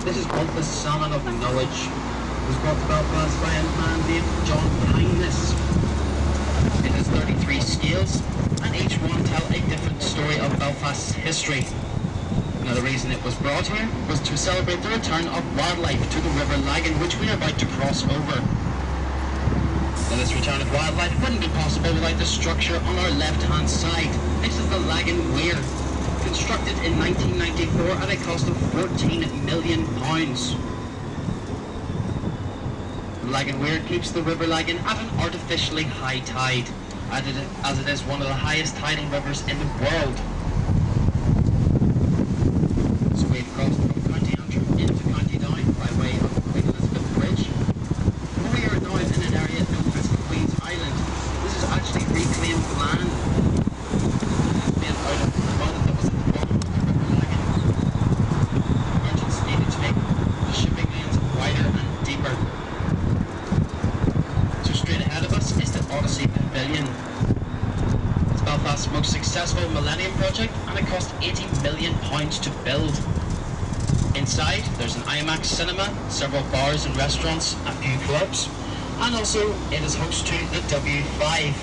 This is called the Salmon of Knowledge. It was brought to Belfast by a man named John Kindness. It has 33 scales, and each one tell a different story of Belfast's history. Now the reason it was brought here was to celebrate the return of wildlife to the River Lagan, which we are about to cross over. Now this return of wildlife wouldn't be possible without the structure on our left-hand side. This is the Lagan Weir, constructed in 1994 at a cost of £14 million. The Lagan Weir keeps the River Lagan at an artificially high tide, as it is one of the highest tidal rivers in the world. So we've crossed from County Antrim into County Down by way of Queen Elizabeth Bridge. We are now in an area known as Queen's Island. This is actually reclaimed land made out of mud that was at the bottom of the River Lagan. Merchants needed to make the shipping lanes wider and deeper. Straight ahead of us is the Odyssey Pavilion. It's Belfast's most successful Millennium project, and it cost £80 million to build. Inside, there's an IMAX cinema, several bars and restaurants, a few clubs, and also it is host to the W5,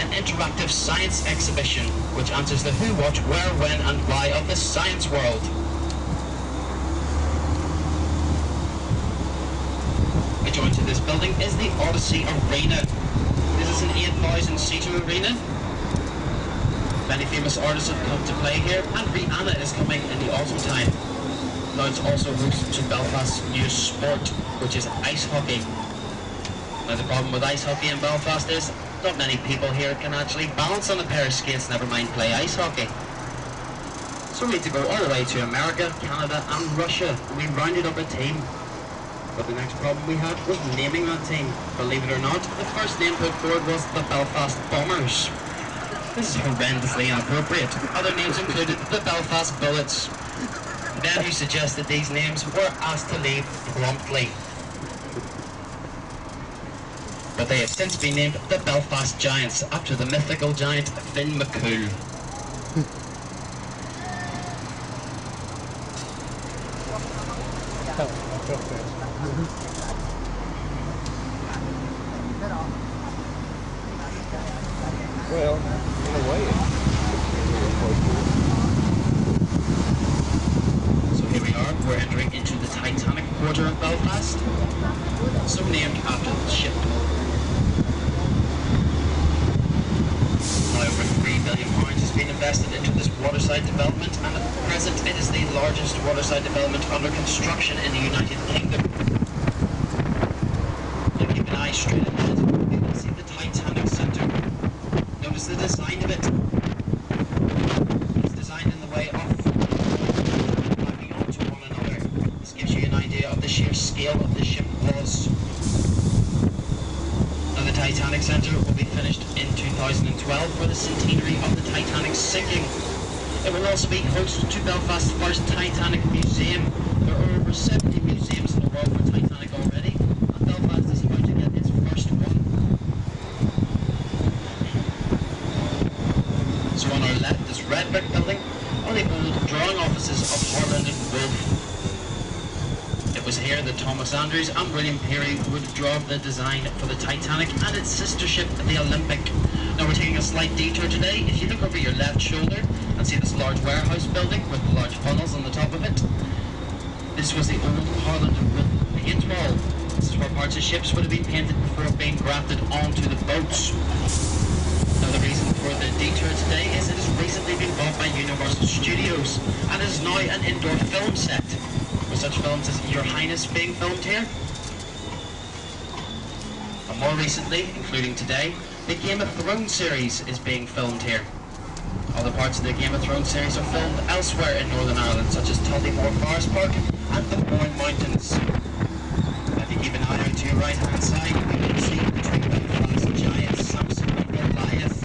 an interactive science exhibition which answers the who, what, where, when and why of the science world. Adjoined to this building is the Odyssey Arena. This is an 8,000-seater arena. Many famous artists have come to play here, and Rihanna is coming in the autumn time. Now it's also host to Belfast's newest sport, which is ice hockey. Now the problem with ice hockey in Belfast is not many people here can actually balance on a pair of skates, never mind play ice hockey. So we need to go all the way to America, Canada and Russia, and we rounded up a team. But the next problem we had was naming that team. Believe it or not, the first name put forward was the Belfast Bombers. This is horrendously inappropriate. Other names included the Belfast Bullets. Men who suggested these names were asked to leave promptly. But they have since been named the Belfast Giants, after the mythical giant Finn McCool. Well, in a way, so here we are, we're entering into the Titanic Quarter of Belfast, so named after the ship. Now over £3 billion has been invested into this waterside development, and at present it is the largest waterside development under construction in the United Kingdom. Now keep an eye straight ahead, you can see the Titanic Centre. Notice the design of it. It's designed in the way of backing onto one another. This gives you an idea of the sheer scale of the ship was. Now the Titanic Centre will be finished in 2012 for the centenary of the Titanic's sinking. It will also be host to Belfast's first Titanic Museum. There are over 70 museums in the world for Titanic already, and Belfast is about to get its first one. So on our left, this red brick building are the old drawing offices of Harlem and Wolff. It was here that Thomas Andrews and William Peary would draw the design for the Titanic and its sister ship, the Olympic. Now we're taking a slight detour today. If you look over your left shoulder and see this large warehouse building with the large funnels on the top of it, this was the old Harlem and Wolff paint wall. This is where parts of ships would have been painted before being grafted onto the boats. Now the reason for the detour today is it has recently been bought by Universal Studios and is now an indoor film set, with such films as Your Highness being filmed here. And more recently, including today, the Game of Thrones series is being filmed here. Other parts of the Game of Thrones series are filmed elsewhere in Northern Ireland, such as Tullymore Forest Park and the Mourne Mountains. If you keep an eye out to your right hand side, you can see the two Belfast giants, Samson and Goliath.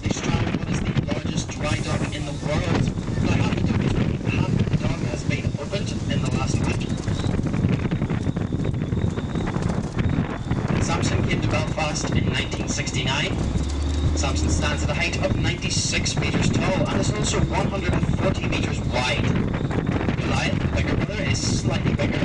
They straddle what is the largest dry dock in the world. Now half of the dock has been opened in the last week. And Samson came to Belfast in 1969. Samson stands at a height of 96 metres tall and is also 140 metres wide. Goliath, the bigger brother, is slightly bigger,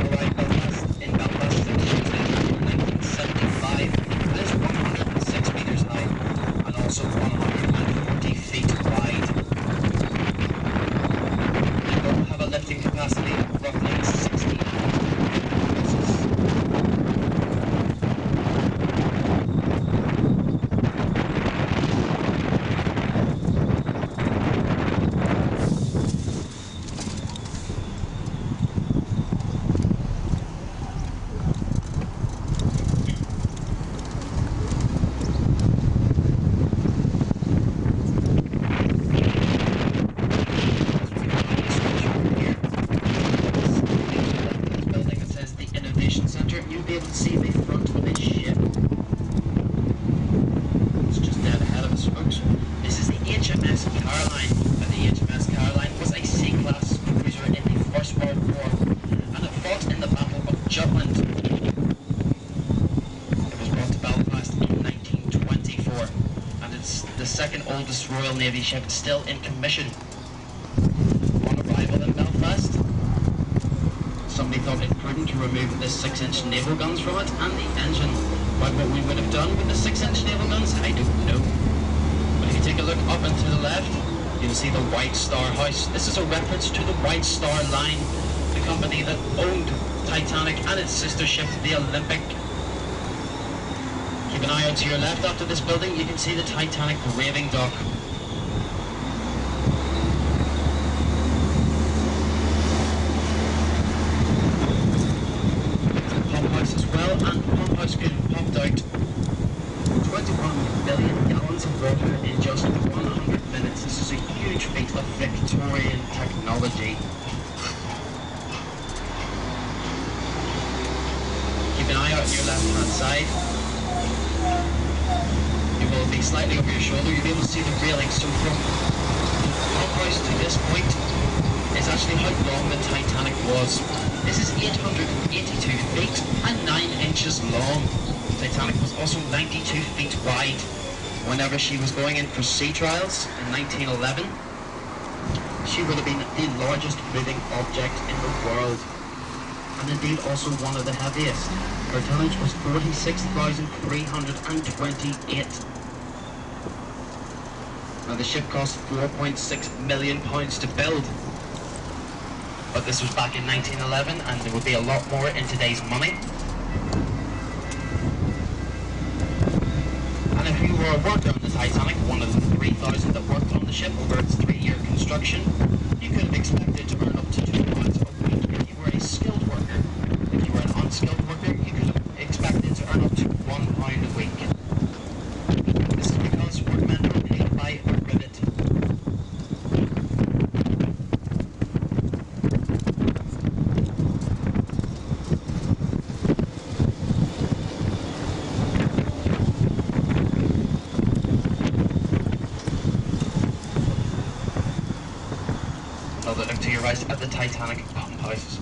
see the front of the ship. It's just dead ahead of us, folks. This is the HMS Caroline. And the HMS Caroline was a C-class cruiser in the First World War, and it fought in the Battle of Jutland. It was brought to Belfast in 1924, and it's the second oldest Royal Navy ship still in commission. On arrival in Belfast, somebody thought it prudent to remove the 6-inch naval guns from it and the engine. But what we would have done with the 6-inch naval guns, I don't know. But if you take a look up and to the left, you'll see the White Star House. This is a reference to the White Star Line, the company that owned Titanic and its sister ship, the Olympic. Keep an eye out to your left after this building, you can see the Titanic graving dock. Pump house as well, and the pump house could have pumped out 21 billion gallons of water in just 100 minutes. This is a huge feat of Victorian technology. Keep an eye out on your left hand side. You will be slightly over your shoulder. You'll be able to see the railing. So from the pump house to this point is actually how long the Titanic was. This is 882 feet and 9 inches long. The Titanic was also 92 feet wide. Whenever she was going in for sea trials in 1911, she would have been the largest moving object in the world, and indeed also one of the heaviest. Her tonnage was 46,328. Now the ship cost £4.6 million to build, but this was back in 1911, and there would be a lot more in today's money. And if you were a worker on the Titanic, one of the 3,000 that worked on the ship over its 3-year construction, you could have expected to earn up to £2 a week if you were a skilled worker. If you were an unskilled worker, you could have expected to earn up to £1 a week. This is because workmen are paid by a rivet. Another look to your right at the Titanic pump house.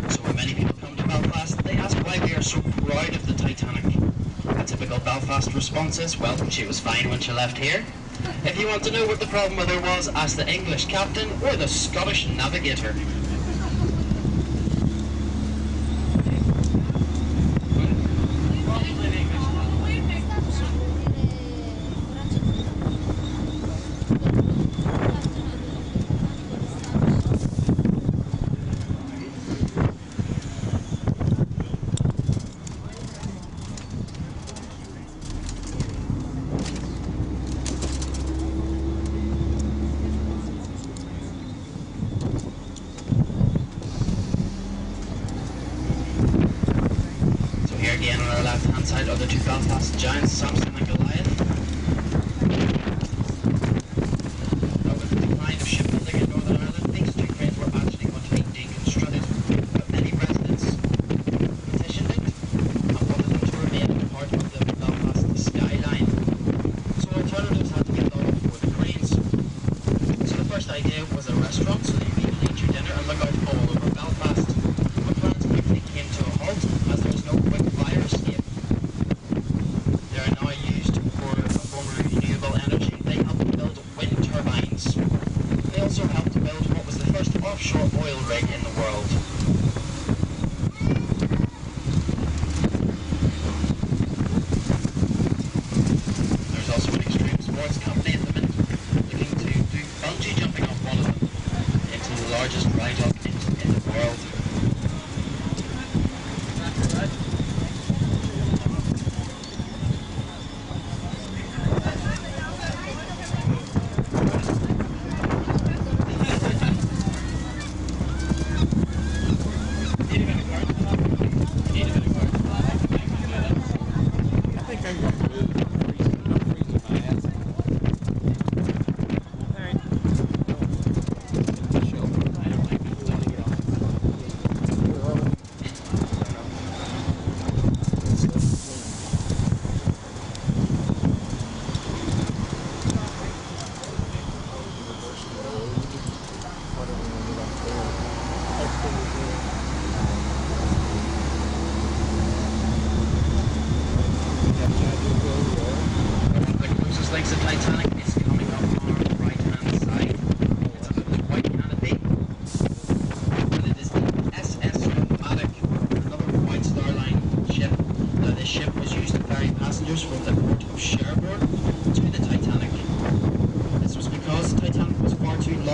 So when many people come to Belfast, they ask why we are so proud of the Titanic. A typical Belfast response is, well, she was fine when she left here. If you want to know what the problem with her was, ask the English captain or the Scottish navigator. Again on our left hand side are the two Belfast giants, Samson and Goliath. Now with the decline of shipbuilding in Northern Ireland, these two cranes were actually going to be deconstructed, but many residents petitioned it and wanted them to remain part of the Belfast skyline. So alternatives had to be thought of for the cranes. So the first idea was a restaurant so that you could eat your dinner and look out all over Belfast. But plans quickly came to a halt as there was no quick fire escape. They are now used for a form of renewable energy. They help to build wind turbines. They also helped to build what was the first offshore oil rig in the world. There's also an extreme sports company at the minute looking to do bungee jumping off one of them into the largest dry dock in the world.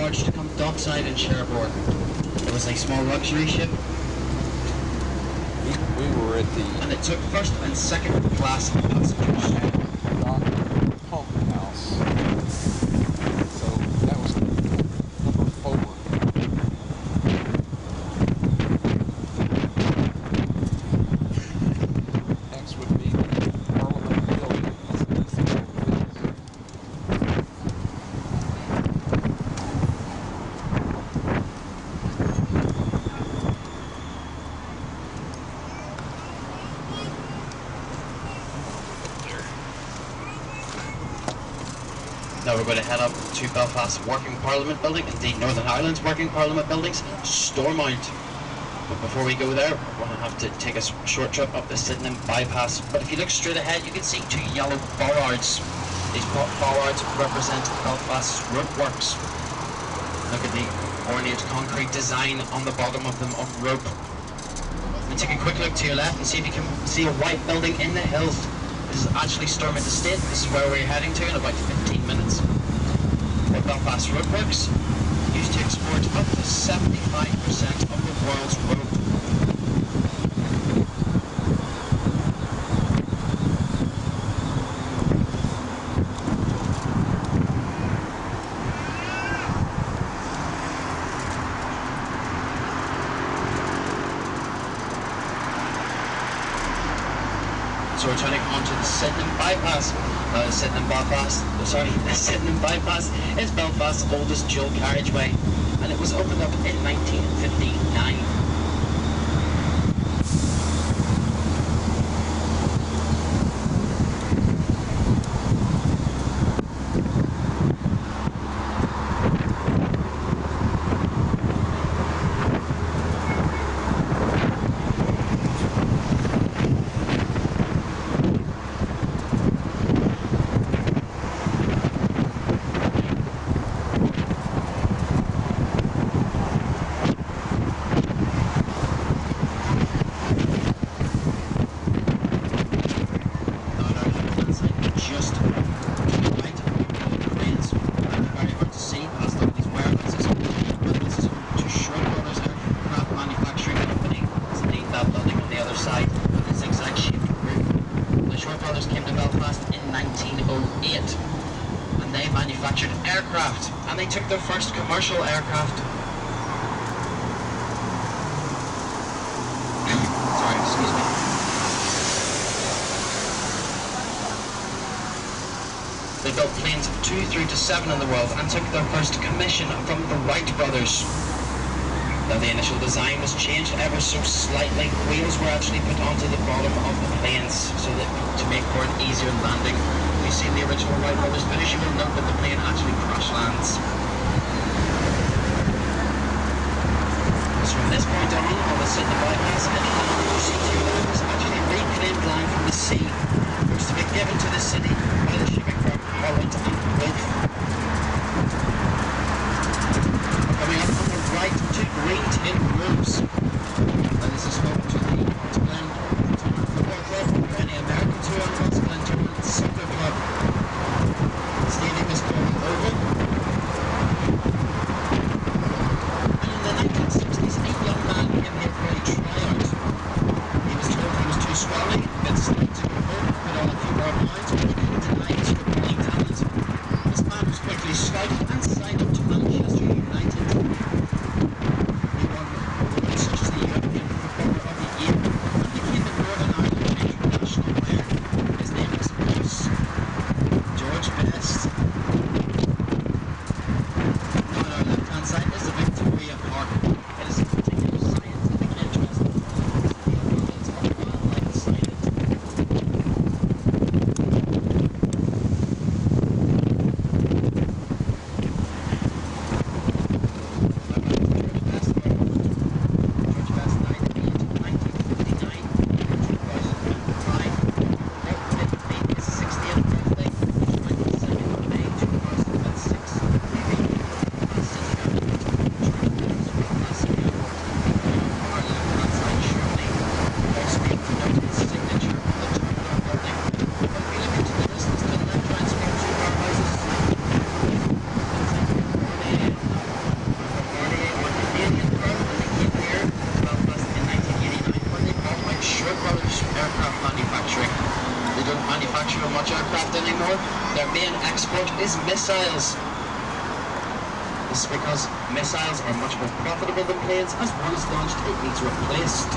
large to come dockside in Cherbourg. It was a small luxury ship, We were at and the it took first and second class passengers. dock pump house. So that was number 4. Next would be the Parliament building. Now we're going to head up to Belfast Working Parliament Building, indeed Northern Ireland's Working Parliament Buildings, Stormont. But before we go there, we're going to have to take a short trip up the Sydenham bypass. But if you look straight ahead, you can see 2 yellow bollards. These bollards represent Belfast's rope works. Look at the ornate concrete design on the bottom of them of rope. And take a quick look to your left and see if you can see a white building in the hills. This is actually Stormont Estate. This is where we're heading to in about 15 minutes. The Belfast Roadworks used to export up to 75% of the world's rope. So we're turning onto the Sydenham bypass. The Sydenham bypass is Belfast's oldest dual carriageway, and it was opened up in 1959. Aircraft, and they took their first commercial aircraft. Sorry, excuse me. They built planes of 2 through to 7 in the world and took their first commission from the Wright brothers. Though the initial design was changed ever so slightly, wheels were actually put onto the bottom of the planes so that to make for an easier landing. If you've seen the original Wright brothers footage, you will note that the plane actually crash lands. So from this point on the Sydenham bypass, any land you see to your left is actually reclaimed land from the sea. It was to be given to the city by the shipping firm Holland and Wolff. Coming up on the right, 2 green tin roofs. And this is home to the Glen Football Club, any American tour on Glen Tournament Soccer Club. The stadium is called Oval. And in the 1960s, a young man came here for a tryout. He was told he was too scrawny, but decided to go home, put on a few more pounds, but he couldn't deny his footballing talent. This man was quickly scouted and signed up to Manchester United. He won awards such as the European Footballer of the Year and became the Northern Ireland international player. His name is, of course, George Best. Now on our left-hand side is the Victoria Park. It is a particular scientific interest. It's a wildlife science. missiles. This is because missiles are much more profitable than planes. As one is launched, it needs replaced.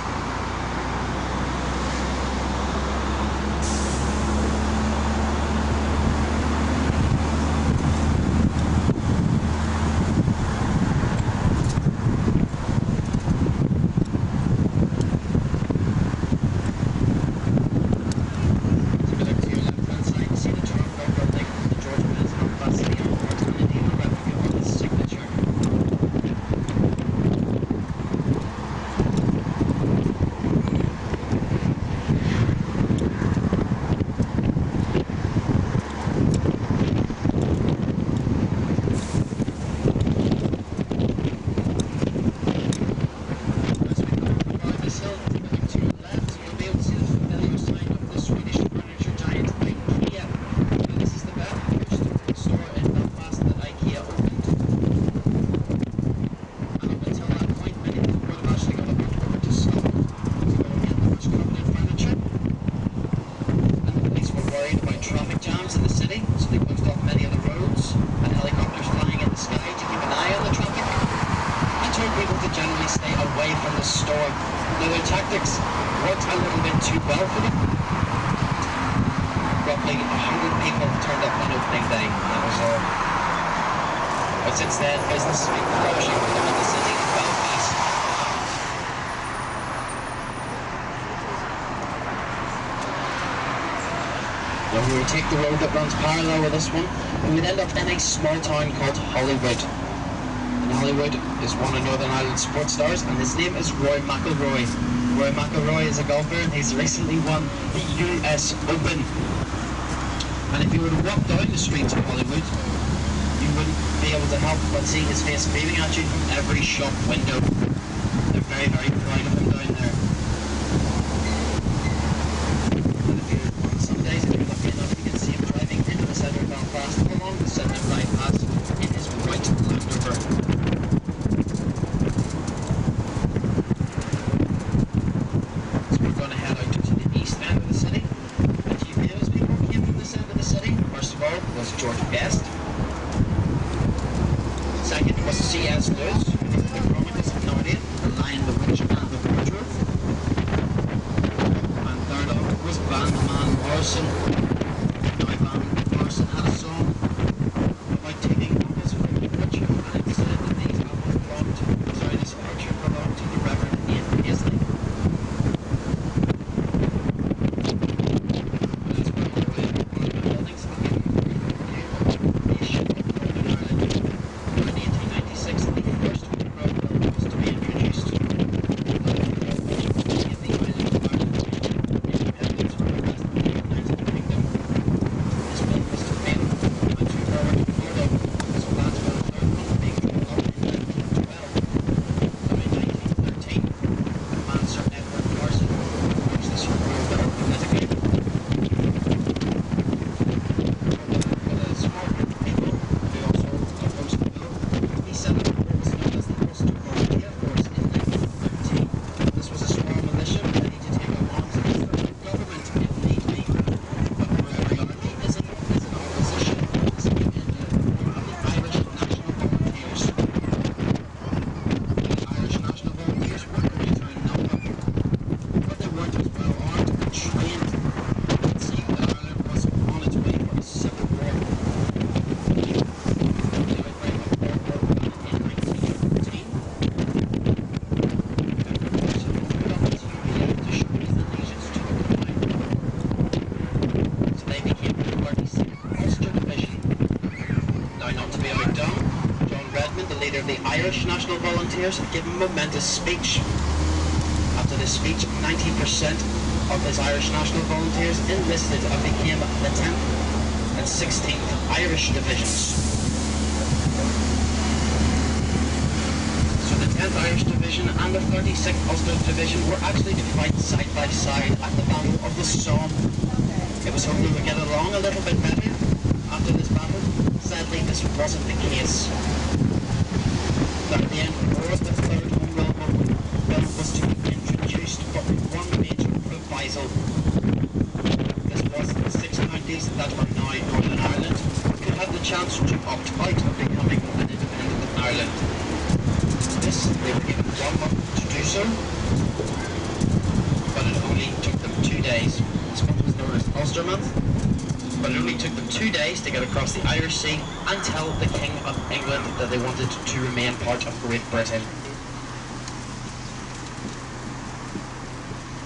Since then, business has been flourishing within the city of Belfast. When we would take the road that runs parallel with this one, we would end up in a small town called Hollywood. And Hollywood is one of Northern Ireland's sports stars, and his name is Roy McIlroy. Roy McIlroy is a golfer, and he's recently won the US Open. And if you were to walk down the streets of Hollywood, you wouldn't be able to help but see his face beaming at you from every shop window. They're very, very proud of him down there. And if you're on some days, if you're lucky enough, you can see him driving into the centre of Belfast along the Sydney bypass in his white Land Rover. So we're going to head out to the east end of the city. A few famous people came from this end of the city. First of all was George Best. Second was C.S. Lewis, the Chronicles of Narnia, The Lion, the Witch, and the Wardrobe. And third up was bandman Carson. Now Carson had a song about taking apples from the orchard, and it said that these apples belonged to, this orchard belonged to the Reverend Ian Paisley. That's why one of the buildings became the nation of Northern Ireland. In 1896, the first railroad building was to be introduced. The island of Ireland independence from the rest of the United Kingdom. This building was to fail, and two more were to be cleared up. This plans for the third one being drawn up in 1912. Now in 1913, the man Sir Edward Carson watched this railroad built politically. With a small group of people who also opposed the bill, he set up what was known as the Ulster Volunteer Force in 1913. This was a small militia ready to take arms against the government if need be. But the Royal Army is in opposition to this agenda of the Irish National Volunteers. The Irish National Volunteers were greater in number, but they weren't as well armed and trained. It seemed that Ireland was on its way for a civil war. The outbreak of World War I in 1914. Edward Carson threw up his European to show his allegiance to the Crown. So they became the 32nd Ulster Division. Now, not to be outdone, John Redmond, the leader of the Irish National Volunteers, had given a momentous speech. After this speech, 90% of his Irish National Volunteers enlisted and became the 10th and 16th Irish Divisions. So the 10th Irish Division and the 36th Ulster Division were actually to fight side by side at the Battle of the Somme. It was hoped they would get along a little bit better after this battle. Sadly, this wasn't the case. Now, at the end of the war, the Third Home Rule Bill was to be introduced, but with one major proviso. This was the 6 counties that are now Northern Ireland could have the chance to opt out of becoming an independent Ireland. This, they were given 1 month to do so, but it only took them 2 days. This month was known as Ulster Month, but it only took them 2 days to get across the Irish Sea and tell the King of England that they wanted to remain part of Great Britain.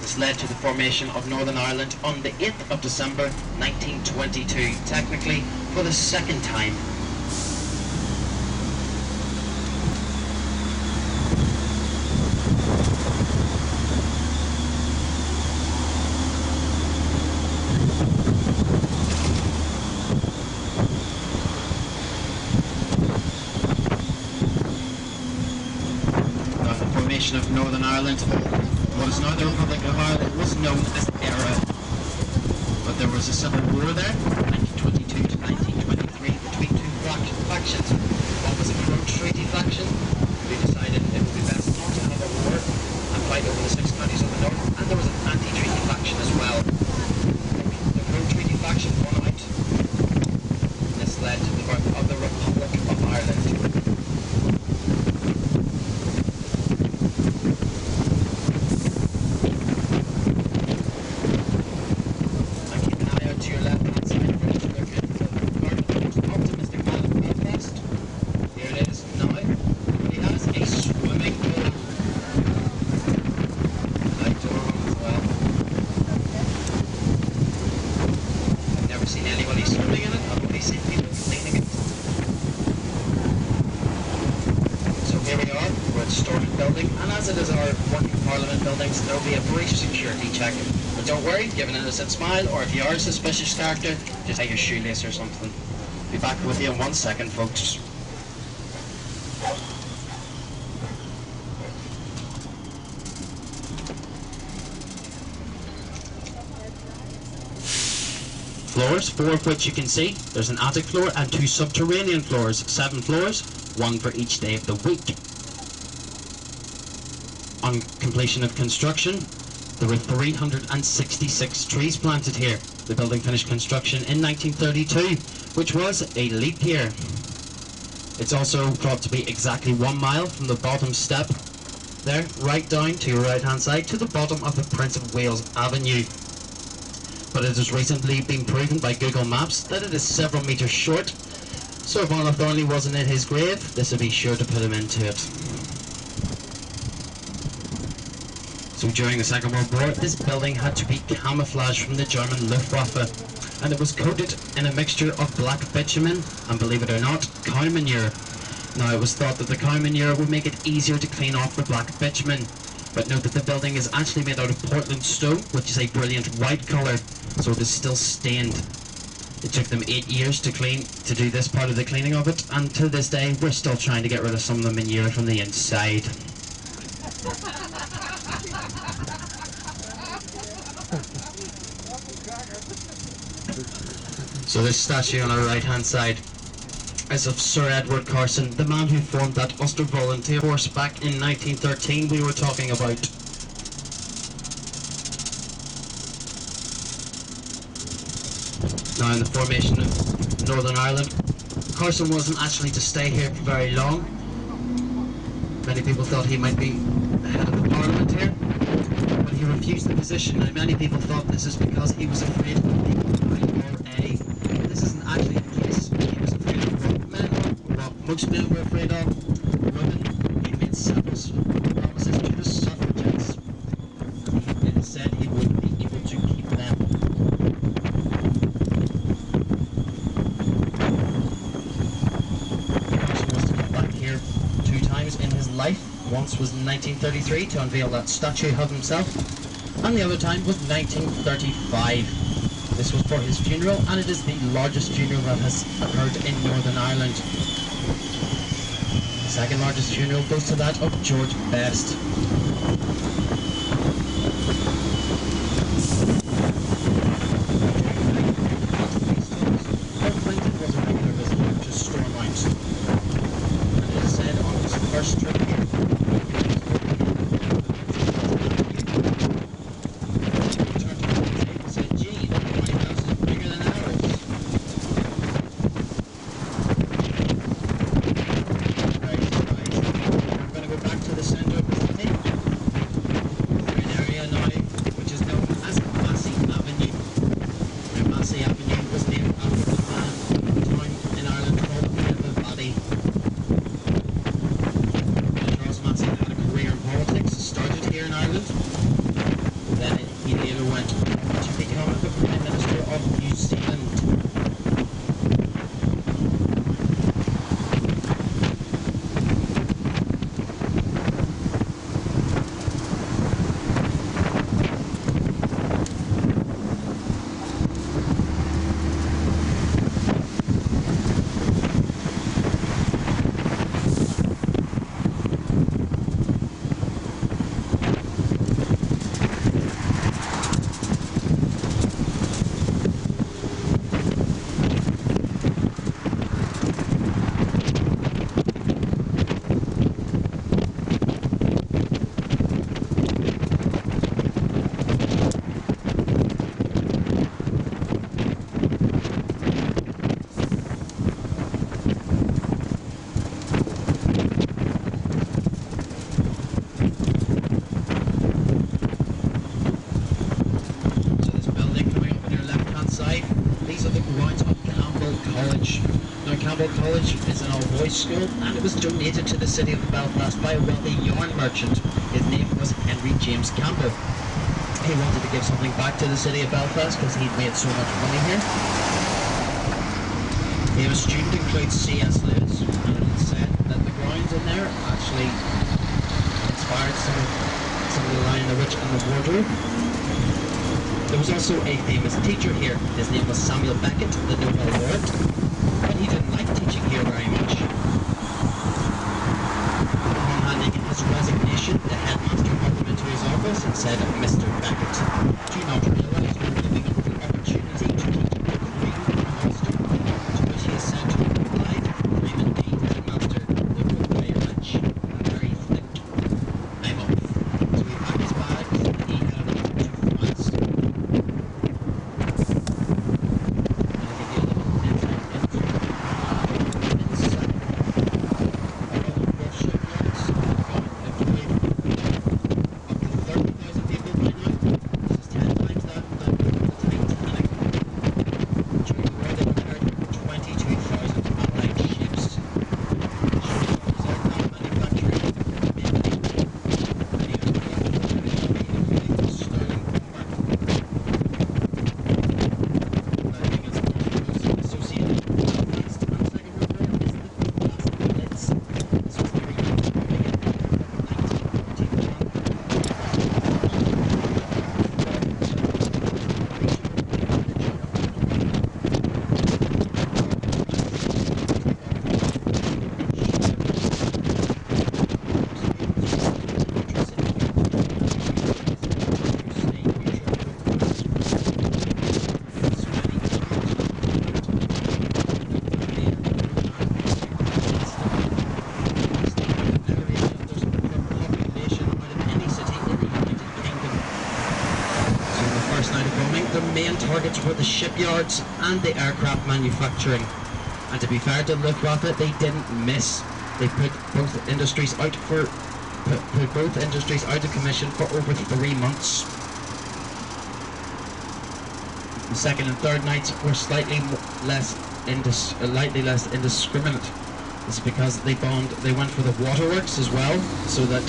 This led to the formation of Northern Ireland on the 8th of December 1922, technically for the second time. Of Northern Ireland, what is now the Republic of Ireland, was known as ERA, but there was a civil war there, 1922 to 1923, between two factions. One was a pro-treaty faction, who decided it would be best not to have a war and fight over the 6 counties of the north, and there was an anti-treaty faction as well. The pro-treaty faction won out. This led to the birth of the Republic of Ireland. There will be a brief security check, but don't worry, give an innocent smile, or if you are a suspicious character, just tie your shoelace or something. Be back with you in 1 second, folks. Floors, 4 of which you can see. There's an attic floor and 2 subterranean floors, 7 floors, 1 for each day of the week. On completion of construction, there were 366 trees planted here. The building finished construction in 1932, which was a leap year. It's also thought to be exactly 1 mile from the bottom step there, right down to your right hand side, to the bottom of the Prince of Wales Avenue. But it has recently been proven by Google Maps that it is several meters short, so if Arnold Thornley wasn't in his grave, this would be sure to put him into it. So during the Second World War, this building had to be camouflaged from the German Luftwaffe, and it was coated in a mixture of black bitumen and, believe it or not, cow manure. Now, it was thought that the cow manure would make it easier to clean off the black bitumen, but note that the building is actually made out of Portland stone, which is a brilliant white colour, so it is still stained. It took them 8 years to do this part of the cleaning of it, and to this day, we're still trying to get rid of some of the manure from the inside. So this statue on our right hand side is of Sir Edward Carson, the man who formed that Ulster Volunteer Force back in 1913 we were talking about. Now, in the formation of Northern Ireland, Carson wasn't actually to stay here for very long. Many people thought he might be the head of the Parliament here, but he refused the position, and many people thought this is because he was afraid of the IRA. This isn't actually the case. He was afraid of what most men were afraid of, women. He made several promises to the suffragettes, and he said he would be able to keep them. Carson was to come back here 2 times in his life. Once was in 1933 to unveil that statue of himself, and the other time was 1935. This was for his funeral, and it is the largest funeral that has occurred in Northern Ireland. The second largest funeral goes to that of George Best. Clinton was a regular visitor to Stormont, and it is said on his first trip here, Shanghai College is an all-boys school, and it was donated to the city of Belfast by a wealthy yarn merchant. His name was Henry James Campbell. He wanted to give something back to the city of Belfast because he'd made so much money here. Famous student includes C.S. Lewis, and it's said that the grounds in there actually inspired some of the Lion, the Witch and the Wardrobe. There was also a famous teacher here. His name was Samuel Beckett, the Nobel laureate, but he didn't like teaching here very much. Upon handing in his resignation, the headmaster called him into his office and said, "Mr. Beckett, do you not realise you're giving up the opportunity to teach a Korean master?" To which he is said to have replied, "I'm indeed headmaster, though very rich and very thick. I'm off." So he packed his bags and he headed off to France. Targets were the shipyards and the aircraft manufacturing, and to be fair to Luftwaffe, they didn't miss. They put both industries out of commission for over 3 months. The second and third nights were slightly less indiscriminate. It's because they went for the waterworks as well, so that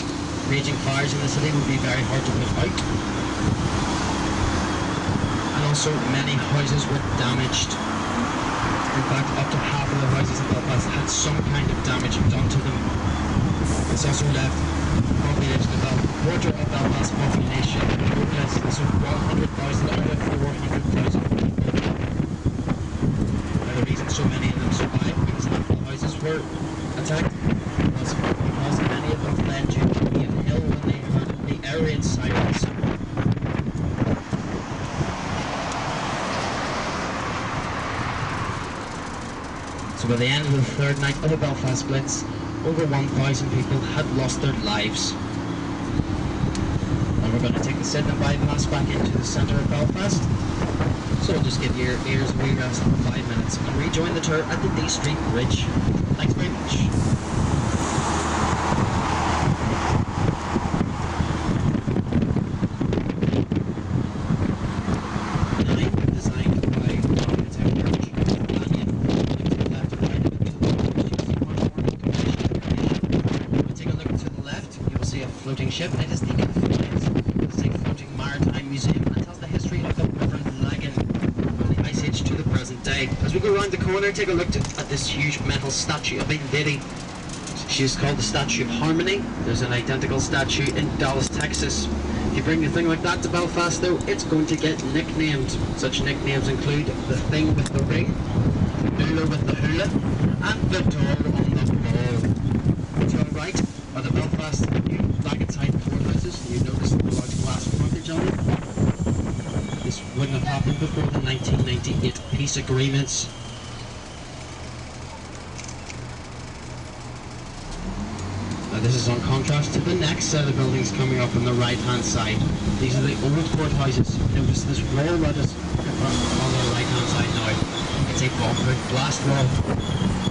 raging fires in the city would be very hard to put out. Also, many houses were damaged. In fact, up to half of the houses in Belfast had some kind of damage done to them. This also left population of about a quarter of Belfast population homeless. So 100,000 out of 400,000 people. Now, the reason so many of them survived because half the houses were attacked was because many of them fled to Gale Hill when they heard the air raid sirens. So by the end of the third night of the Belfast Blitz, over 1,000 people had lost their lives. And we're going to take the Sydenham bypass back into the centre of Belfast. So we'll just give your ears a wee rest for 5 minutes and rejoin the tour at the D Street Bridge. Thanks very much. Floating ship, and it is the Floating Maritime Museum and tells the history of the River Lagan from the Ice Age to the present day. As we go around the corner, take a look at this huge metal statue of a lady. She is called the Statue of Harmony. There's an identical statue in Dallas, Texas. If you bring a thing like that to Belfast, though, it's going to get nicknamed. Such nicknames include the Thing with the Ring, Hula with the Hula, and the Door on the Ball. To your right are the Belfast black-and-side courthouses. You notice the large glass frontage on it. This wouldn't have happened before the 1998 peace agreements. Now this is on contrast to the next set of buildings coming up on the right-hand side. These are the old courthouses. Notice this wall that is on the right-hand side now. It's a bomb-proof blast wall.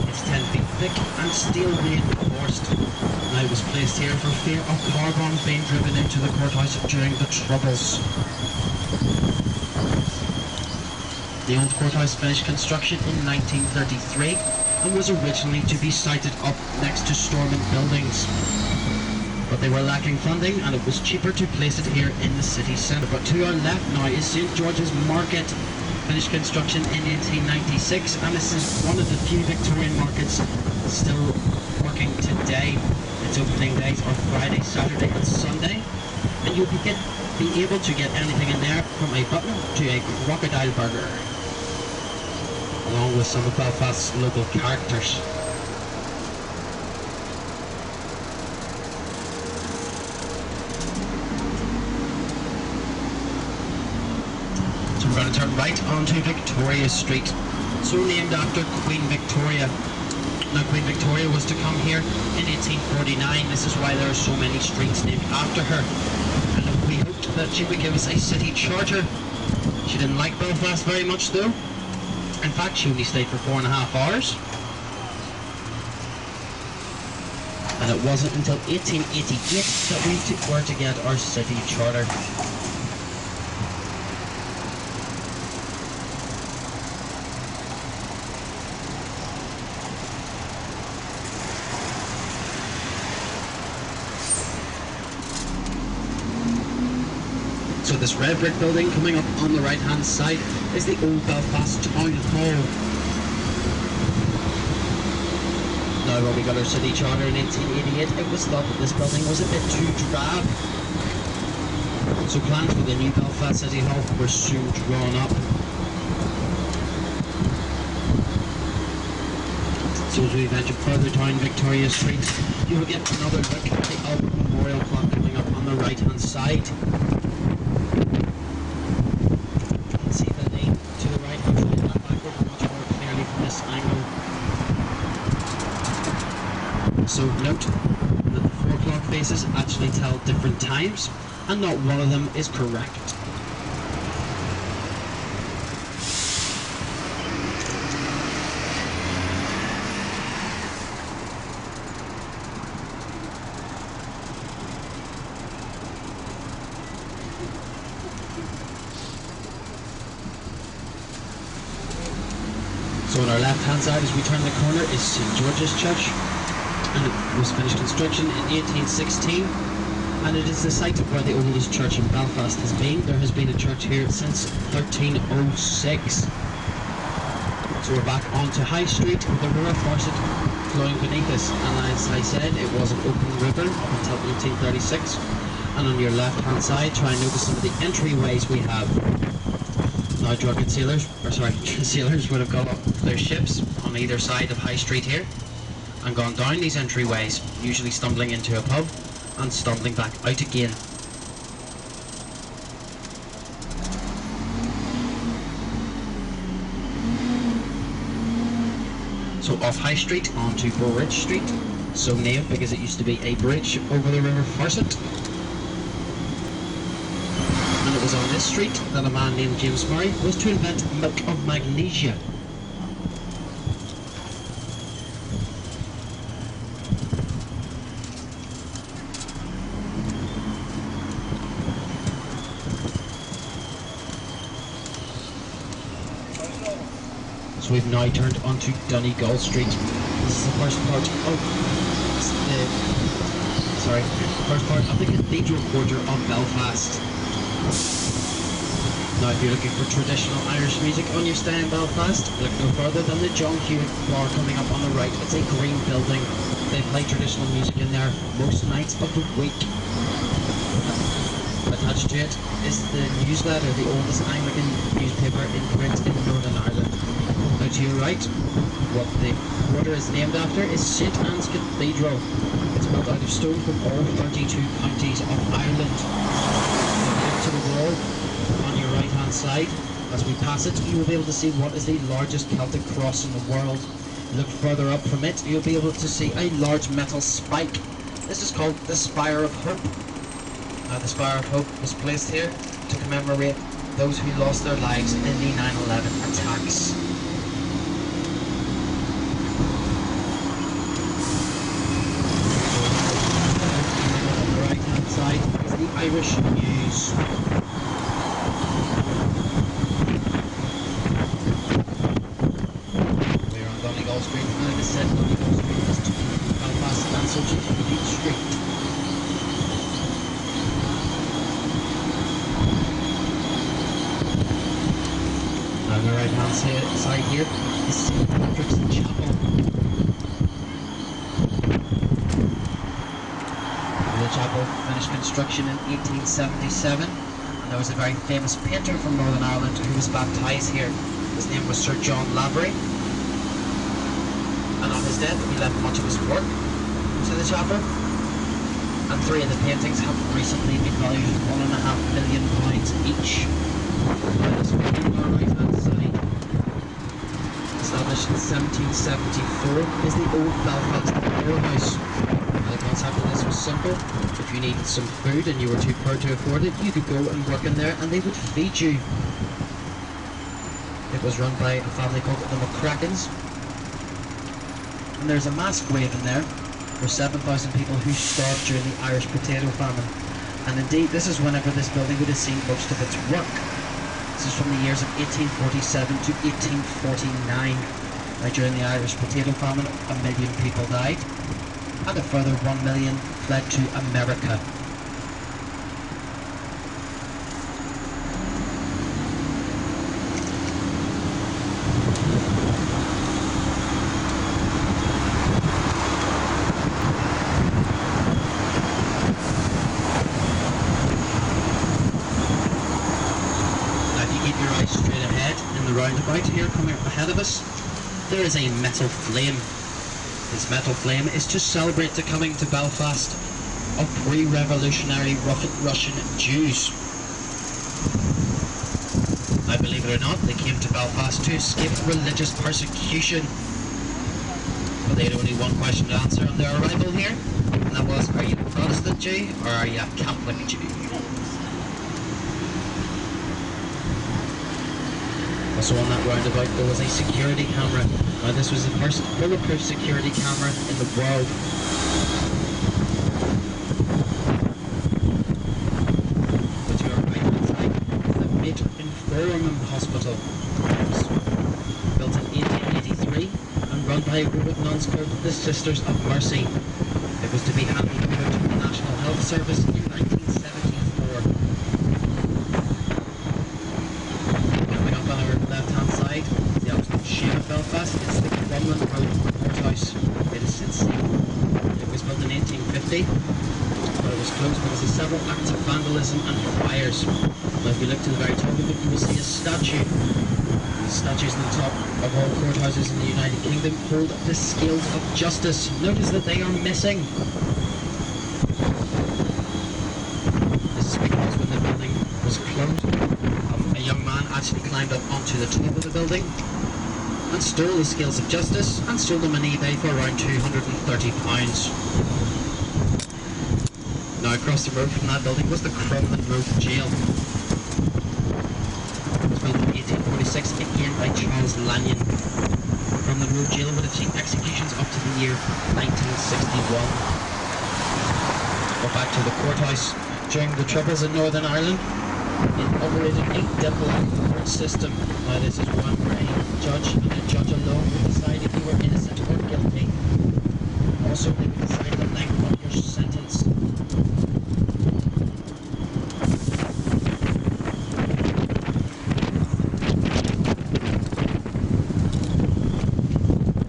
It's 10 feet thick and steel reinforced. Now it was placed here for fear of car bombs being driven into the courthouse during the Troubles. The old courthouse finished construction in 1933. and was originally to be sited up next to storming buildings. But they were lacking funding and it was cheaper to place it here in the city centre. But to our left now is St George's Market, finished construction in 1896, and this is one of the few Victorian markets still working today. Its opening days are Friday, Saturday and Sunday, and you'll be able to get anything in there from a button to a crocodile burger, along with some of Belfast's local characters. So we're going to turn right onto Victoria Street, so named after Queen Victoria. Now Queen Victoria was to come here in 1849, this is why there are so many streets named after her. And we hoped that she would give us a city charter. She didn't like Belfast very much though. In fact, she only stayed for 4.5 hours. And it wasn't until 1888 that we were to get our city charter. So this red brick building coming up on the right hand side is the old Belfast Town Hall. Now when we got our city charter in 1888, it was thought that this building was a bit too drab. So plans for the new Belfast City Hall were soon drawn up. So as we venture further down Victoria Street, you will get another look at the Albert Memorial Clock coming up on the right hand side. So note that the 4 o'clock faces actually tell different times, and not one of them is correct. So on our left hand side as we turn the corner is St George's Church, and it was finished construction in 1816, and it is the site where the oldest church in Belfast has been. There has been a church here since 1306. So we're back onto High Street with the river Farset flowing beneath us, and as I said, it was an open river up until 1836. And on your left hand side, try and notice some of the entryways we have. Now drunken sailors would have got up their ships on either side of High Street here and gone down these entryways, usually stumbling into a pub and stumbling back out again. So off High Street onto Broadridge Street, so named because it used to be a bridge over the river Farset. And it was on this street that a man named James Murray was to invent milk of magnesia. So we've now turned onto Donegal Street. This is the first part of the Cathedral Quarter of Belfast. Now if you're looking for traditional Irish music on your stay in Belfast, look no further than the John Hewitt bar coming up on the right. It's a green building. They play traditional music in there most nights of the week. Attached to it is the newsletter, the oldest Anglican newspaper in print in Northern Ireland. Now to your right, what the quarter is named after is St Anne's Cathedral. It's built out of stone from all 32 counties of Ireland. Look to the wall on your right hand side. As we pass it, you will be able to see what is the largest Celtic cross in the world. Look further up from it, you'll be able to see a large metal spike. This is called the Spire of Hope. Now the Spire of Hope was placed here to commemorate those who lost their lives in the 9/11 attacks. On the right hand side is the Irish News. We're on Donegal Street, and side here is St. Patrick's Chapel. The chapel finished construction in 1877, and there was a very famous painter from Northern Ireland who was baptised here. His name was Sir John Lavery, and on his death he left much of his work to the chapel, and 3 of the paintings have recently been valued at £1.5 million each. This building on our right hand side, established in 1774, is the old Belfast poorhouse. The concept of this was simple. If you needed some food and you were too poor to afford it, you could go and work in there and they would feed you. It was run by a family called the McCrackens. And there's a mass grave in there for 7,000 people who starved during the Irish potato famine. And indeed, this is whenever this building would have seen most of its work. This is from the years of 1847 to 1849. Now, during the Irish potato famine, 1 million people died, and a further 1 million fled to America. Now, if you keep your eyes straight ahead in the roundabout here coming up ahead of us, there is a metal flame. This metal flame is to celebrate the coming to Belfast of pre-revolutionary Russian Jews. Now, believe it or not, they came to Belfast to escape religious persecution. But they had only one question to answer on their arrival here, and that was, are you a Protestant Jew or are you a Catholic Jew? Also on that roundabout there was a security camera. Now, this was the first bulletproof security camera in the world. But you are right inside the Mid-Inforum Hospital. It was built in 1883 and run by a group of nuns called the Sisters of Mercy. It was to be handed over to the National Health Service in 1974. Coming up on our left-hand side is the absolute shame of Belfast. It's the Crumbling courthouse. It is since it was built in 1850, but it was closed because of several acts of vandalism and fires. Now, if you look to the very top of it, you will see a statue. The statues on the top of all courthouses in the United Kingdom hold the scales of justice. Notice that they are missing. This is because when the building was closed, a young man actually climbed up onto the top of the building and stole the scales of justice and sold them on eBay for around £230. Now, across the road from that building was the Crumbling Jail. It was built in 1846 again by Charles Lanyon. The Crumbling Jail would have seen executions up to the year 1961. Go back to the courthouse. During the Troubles in Northern Ireland, it operated a deadlock court system. Now, this is one where a judge and a judge alone would decide if you were innocent or guilty. Also, they would decide the length of your sentence.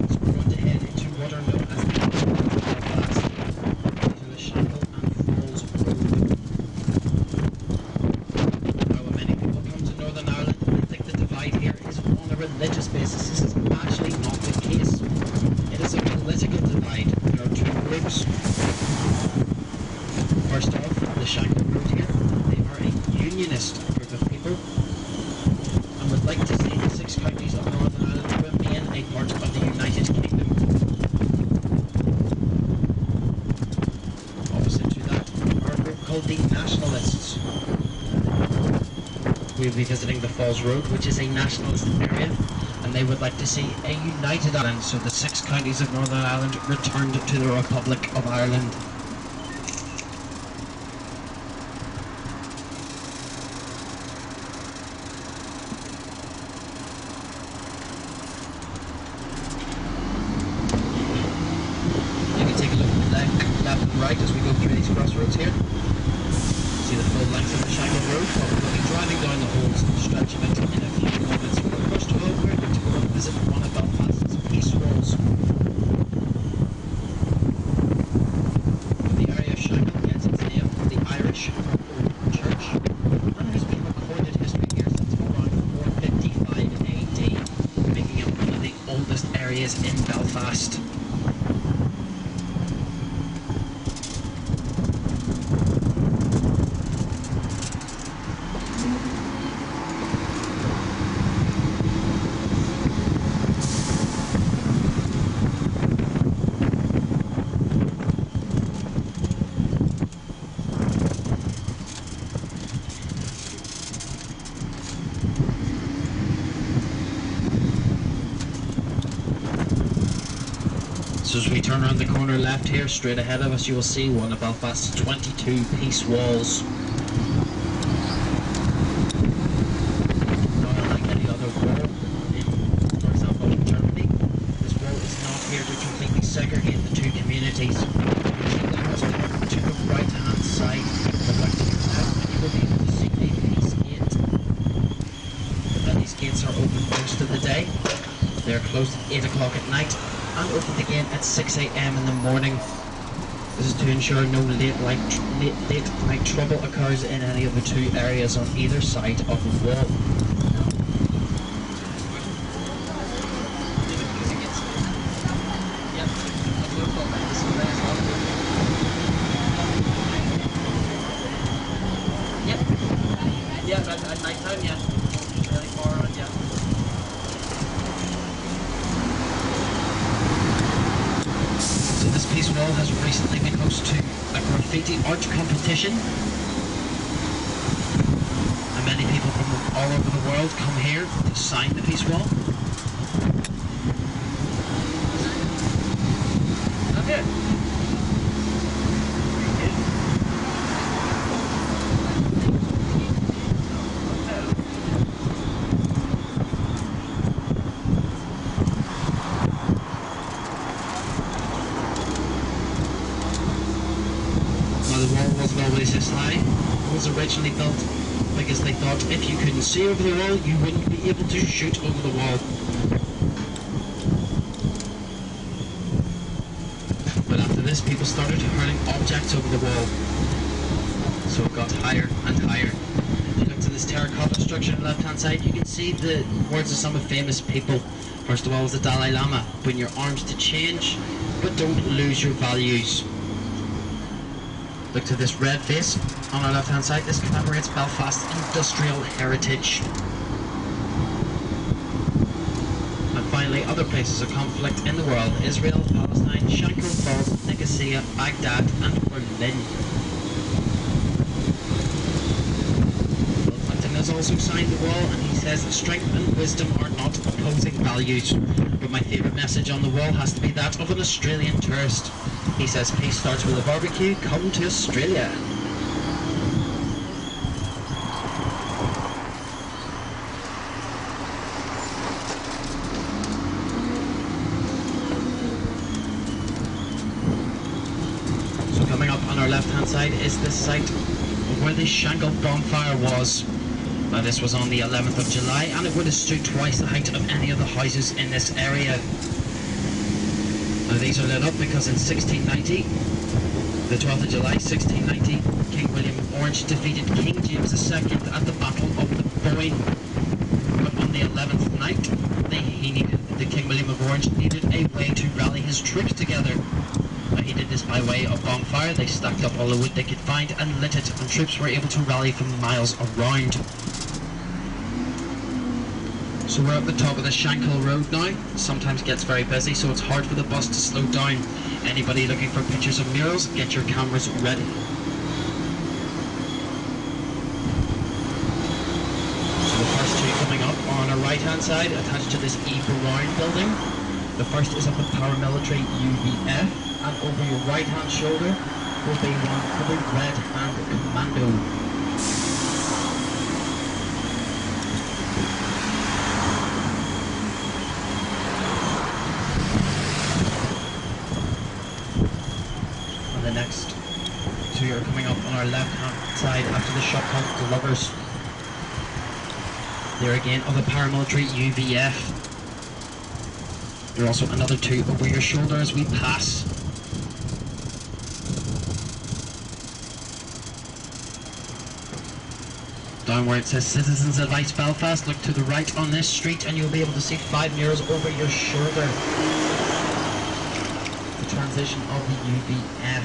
So we're going to head into what are known as Belfast, into the Shackle and Falls Road. Now, when many people come to Northern Ireland, they think the divide here is on a religious basis. This is actually not the case. It is a political divide. There are 2 groups. First off, the Shackle group here. They are a unionist group of people and would like to see the 6 counties of Northern Ireland remain a part of the United Kingdom. Opposite to that are a group called the Nationalists. We'll be visiting the Falls Road, which is a nationalist area, and they would like to see a united Ireland, so the 6 counties of Northern Ireland returned to the Republic of Ireland. You can take a look at left and right as we go through these crossroads here. See the full length of the Shackle Road. We'll be driving down the whole stretch of it in a few moments. But first of all, we're turn around the corner left here, straight ahead of us, you will see one of Belfast's 22 peace walls. Not unlike any other wall, for example in Germany, this wall is not here to completely segregate the two communities. To the right hand side, the left to your left, and you will be able to see a peace gate. And these gates are open most of the day. They're closed at 8 o'clock at night and opened again at 6 a.m. in the morning. This is to ensure no late night trouble occurs in any of the two areas on either side of the wall. Yeah, at night time, yeah. Really far on, yeah. So this peace wall has recently been host to a graffiti art competition, and many people from all over the world come here to sign the peace wall. Okay. Now the wall wasn't always this high. It was originally built because they thought if you couldn't see over the wall, you wouldn't be able to shoot over the wall. But after this, people started hurling objects over the wall. So it got higher and higher. If you look to this terracotta structure on the left hand side, you can see the words of some of famous people. First of all was the Dalai Lama: "Bring your arms to change, but don't lose your values." Look to this red face on our left hand side. This commemorates Belfast's industrial heritage. And finally, other places of conflict in the world: Israel, Palestine, Shackle, Nicosia, Baghdad and Berlin. Bill Clinton has also signed the wall, and he says strength and wisdom are not opposing values. But my favourite message on the wall has to be that of an Australian tourist. He says peace starts with a barbecue, come to Australia. So coming up on our left hand side is the site of where the Shanghai Bonfire was. Now this was on the 11th of July, and it would have stood twice the height of any of the houses in this area. Now these are lit up because in 1690, the 12th of July 1690, King William of Orange defeated King James II at the Battle of the Boyne. But on the 11th night, the King William of Orange needed a way to rally his troops together. Now he did this by way of bonfire. They stacked up all the wood they could find and lit it, and troops were able to rally from miles around. So we're at the top of the Shackle road now. Sometimes gets very busy, so it's hard for the bus to slow down. Anybody looking for pictures of murals, get your cameras ready. So the first two coming up on our right hand side, attached to this E. Brown building. The first is up at Paramilitary UVF, and over your right hand shoulder will be one for the Red Hand Commando. The next two are coming up on our left hand side after the shop called Glover's. There again of the Paramilitary UVF. There are also another two over your shoulder as we pass. Down where it says Citizens Advice Belfast, look to the right on this street and you'll be able to see 5 murals over your shoulder. Transition of the UVF.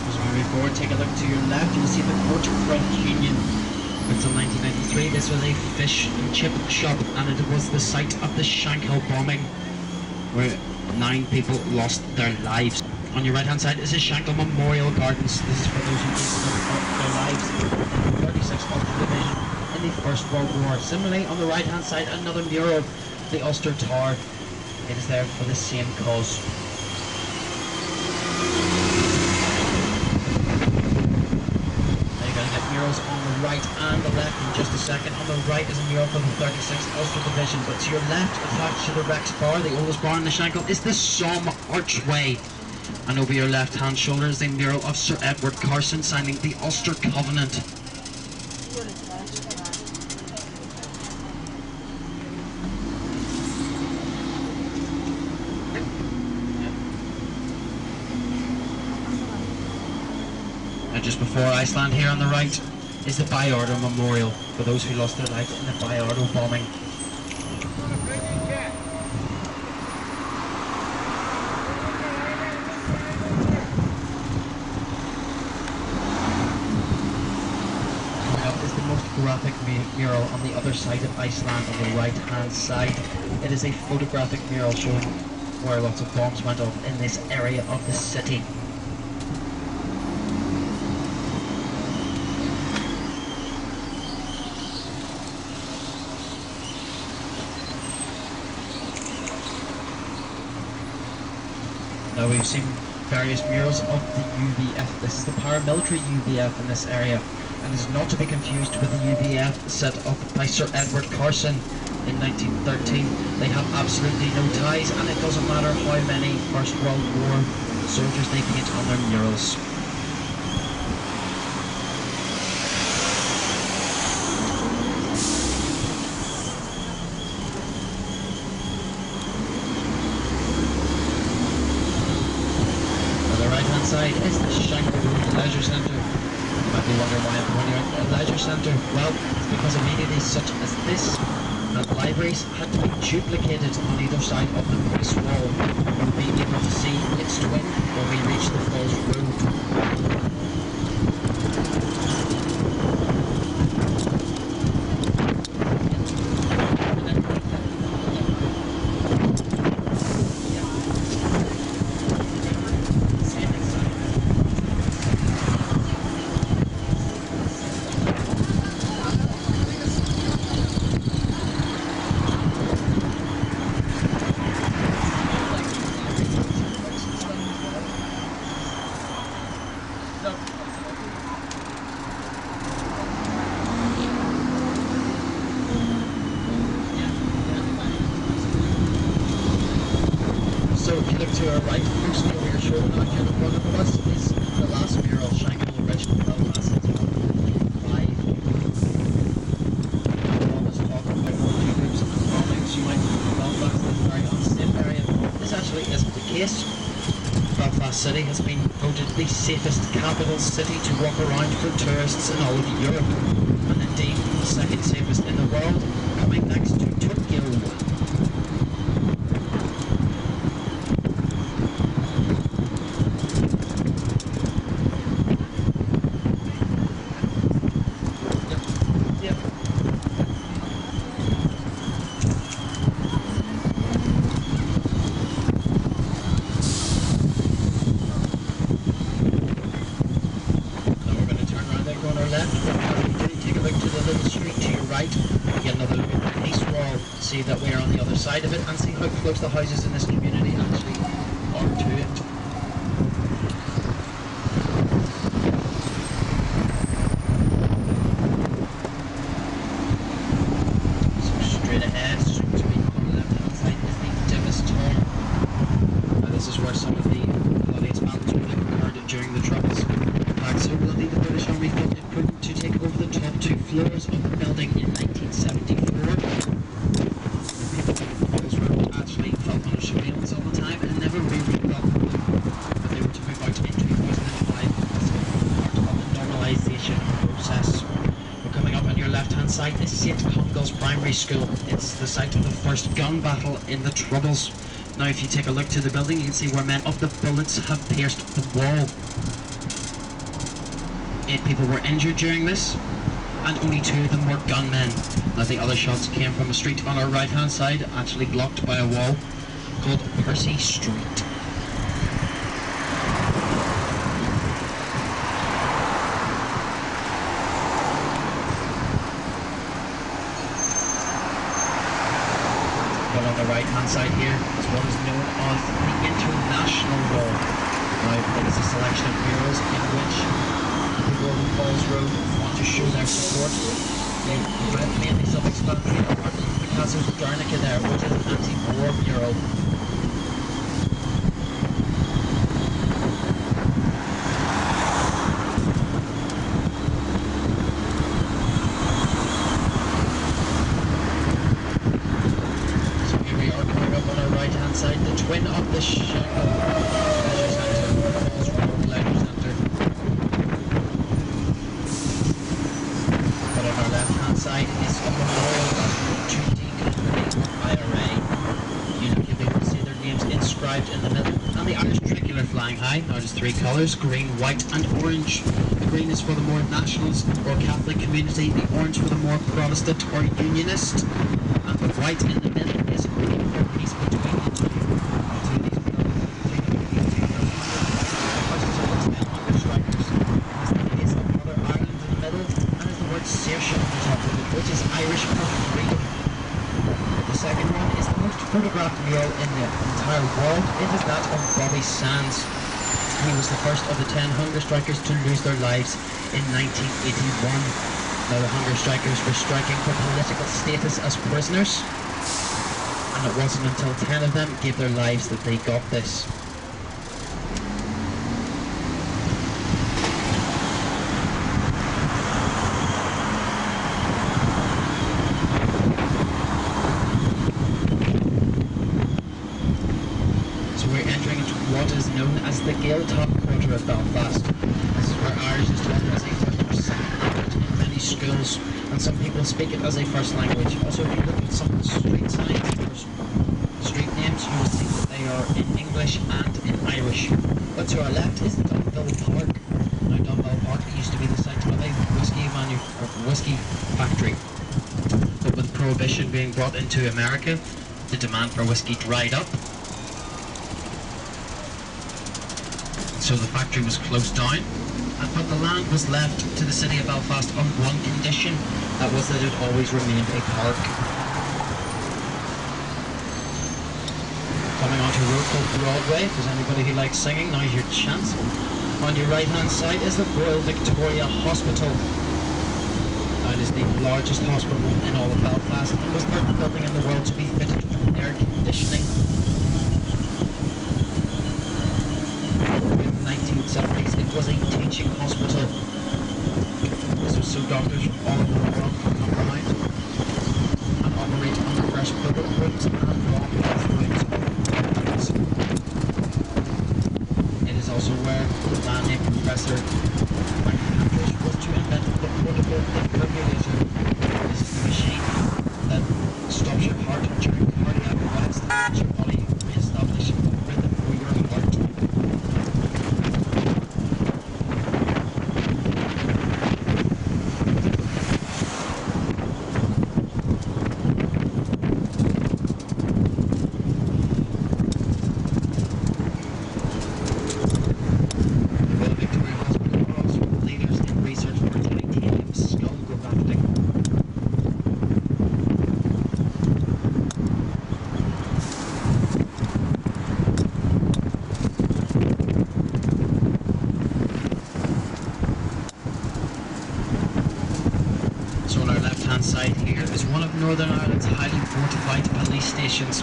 As we move forward, take a look to your left, you'll see the Court Front Union. Until 1993, this was a fish and chip shop, and it was the site of the Shanghai bombing, where 9 people lost their lives. On your right hand side is the Shackle Memorial Gardens. This is for those who lost their lives in the 36th Ulster Division in the First World War. Similarly, on the right hand side, another mural, the Ulster Tower. It is there for the same cause. Now you're going to get murals on the right and the left in just a second. On the right is a mural for the 36th Ulster Division, but to your left, attached to the Rex Bar, the oldest bar in the Shackle, is the Somme Archway. And over your left hand shoulder is a mural of Sir Edward Carson signing the Ulster Covenant. Now just before Iceland, here on the right is the Byardo Memorial for those who lost their lives in the Byardo bombing. Graphic mural on the other side of Iceland on the right hand side. It is a photographic mural showing where lots of bombs went off in this area of the city. Now we've seen various murals of the UVF. This is the paramilitary UVF in this area, and is not to be confused with the UVF set up by Sir Edward Carson in 1913. They have absolutely no ties, and it doesn't matter how many First World War soldiers they paint on their murals. On the right hand side is the Shackle Leisure Centre. You might be wondering why I'm pointing out a leisure centre. Well, it's because amenities such as this and libraries had to be duplicated on either side of the police wall. You'll be able to see its twin when we reach the Falls Road. So if you look to our right, first over your shoulder, now here in front of us is the last mural, Shackle Original Belfast. It's got 5 almost talking about 2 groups of bombings. You might think Belfast is a very unsafe area. This actually isn't the case. Belfast City has been voted the safest capital city to walk around for tourists in all of Europe, and indeed the second safest in the world, coming next to Tokyo. See that we are on the other side of it, and see how close the houses in this community actually are to it. So straight ahead, soon to be on the left hand side, is the Divis Tower. Now this is where some of the bloodiest battles would have occurred during the Troubles. In fact, so bloody the British Army felt it prudent to take over the top 2 floors of the building in 1974. Actually felt under surveillance all the time and never really got them, but they were to move out in 2005 as part of the normalisation process. We're coming up on your left hand side is St Congle's Primary School. It's the site of the first gun battle in the Troubles. Now if you take a look to the building, you can see where many of the bullets have pierced the wall. 8 people were injured during this. and only 2 of them were gunmen, as the other shots came from a street on our right hand side, actually blocked by a wall, called Odyssey Street. Well, on the right hand side here is what is known as the International Wall. Now, it is a selection of murals in which people who Falls Road want to show their support. They mainly self-explanatory, apart from Picasso Guernica there, which is an anti-war mural. So here we are coming up on our right hand side, the twin of the Shackle Leisure Centre, Falls Road Leisure Centre. But on our left hand side is a memorial to the IRA. You'll be able to see their names inscribed in the middle, and the Irish tricolor flying high. Now there's 3 colours, green, white and orange. The green is for the more nationalist or Catholic community, the orange for the more Protestant or Unionist, and the white in the middle is green for peace between the two. Which is Irish for freedom. The second one is the most photographed mural in the entire world. It is that of Bobby Sands. He was the first of the 10 hunger strikers to lose their lives in 1981. Now the hunger strikers were striking for political status as prisoners, and it wasn't until 10 of them gave their lives that they got this. What is known as the Gale top quarter of Belfast. This is where Irish is taught as a first or second language in many schools, and some people speak it as a first language. Also, if you look at some street signs or street names, you will see that they are in English and in Irish. But to our left is the Dunville Park. Now, Dunville Park used to be the site of a whiskey factory. But with Prohibition being brought into America, the demand for whiskey dried up. So the factory was closed down, but the land was left to the city of Belfast on one condition, that was that it always remained a park. Coming onto a road called Broadway, if there's anybody who likes singing, now's your chance. On your right hand side is the Royal Victoria Hospital. That is the largest hospital in all of Belfast, and was the first building in the world to be fitted with air conditioning. 1970s, it was a teaching hospital. This was so doctors from all over the world could come behind and operate under fresh public rooms and long pathways. It is also where the man named Professor McIntosh was to invent the portable defibrillator. This is the machine that stops your heart during cardiac arrest and lets your body re-establish a rhythm for your heart. Side here is one of Northern Ireland's highly fortified police stations.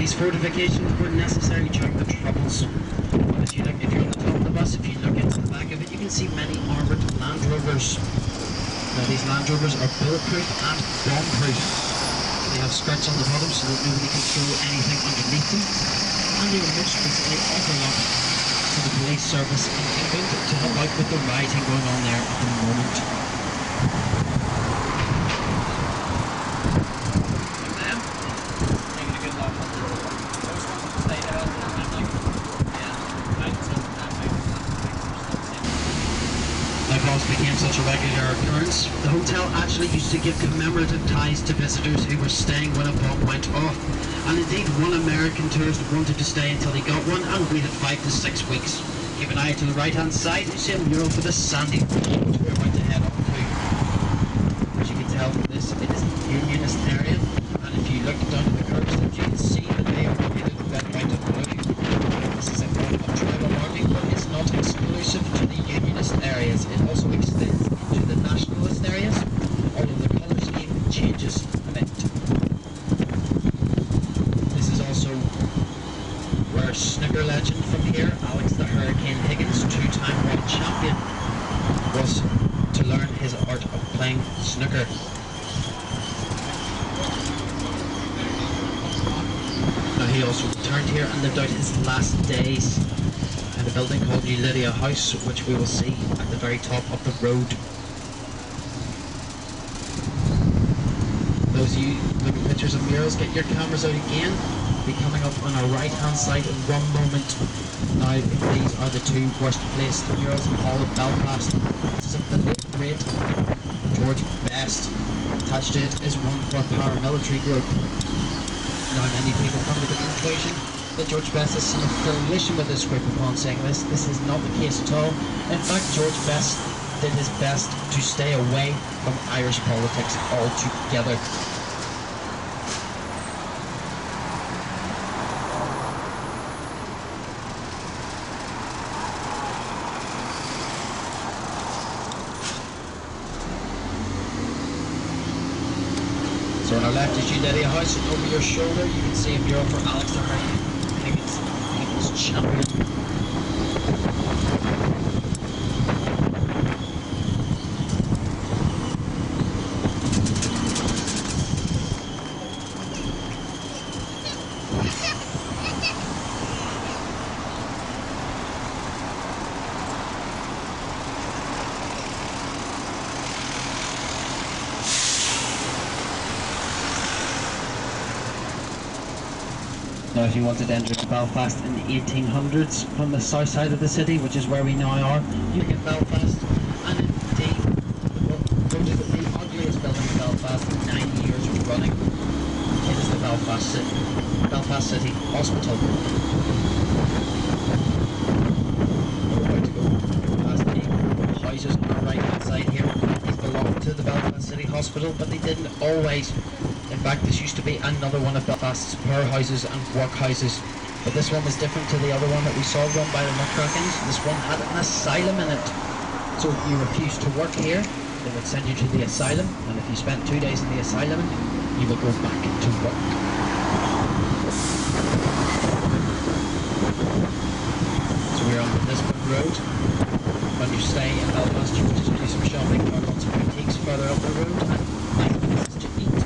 These fortifications were necessary during the Troubles. But if you're on the top of the bus, if you look into the back of it, you can see many armoured Land Rovers. Now these Land Rovers are bulletproof and bomb-proof. They have skirts on the bottom so that nobody can throw anything underneath them. And they were most recently also locked to the police service in England to help out with the rioting going on there at the moment. Became such a regular rare occurrence. The hotel actually used to give commemorative ties to visitors who were staying when a bomb went off. And indeed, one American tourist wanted to stay until he got one and waited 5 to 6 weeks. Keep an eye to the right-hand side, you see a mural for the Sandy, which we're about to head up to. As you can tell from this, it is a unionist area. And if you look down at the curbs, you can see that they are painted red, white and blue. This is a form of tribal marking, but it's not exclusive to the unionist areas. It also extends into the nationalist areas, although the colour scheme changes a bit. This is also where snooker legend from here, Alex the Hurricane Higgins, two-time world champion, was to learn his art of playing snooker. Now he also returned here and lived out his last days in a building called New Lydia House, which we will see at the very top of the road. Those of you looking at pictures of murals, get your cameras out again. Be coming up on our right hand side in one moment. Now these are the two worst placed murals in all of Belfast. This is of the late great George Best. Attached to it is one for a paramilitary group. Now many people come to the conclusion that George Best has some affiliation with this group upon saying this. This is not the case at all. In fact, George Best did his best to stay away from Irish politics altogether. So on our left is New Lydia House, and over your shoulder you can see a mural for Alex the Hurricane Higgins, people's champion. Now if you wanted to enter Belfast in the 1800s from the south side of the city, which is where we now are, you get Belfast, and indeed the ugliest building in Belfast, 9 years running. It is the Belfast City Hospital. We're about to go past the houses on the right hand side here. These belong to the Belfast City Hospital, but they didn't always. In fact, this used to be another one of Belfast's poorhouses and workhouses, but this one was different to the other one that we saw run by the Muckrakens. This one had an asylum in it. So if you refused to work here, they would send you to the asylum, and if you spent 2 days in the asylum, you would go back to work. So we're on the Lisbon Road. When you stay in Belfast, you can just do some shopping. There are lots of boutiques further up the road, and nice places to eat.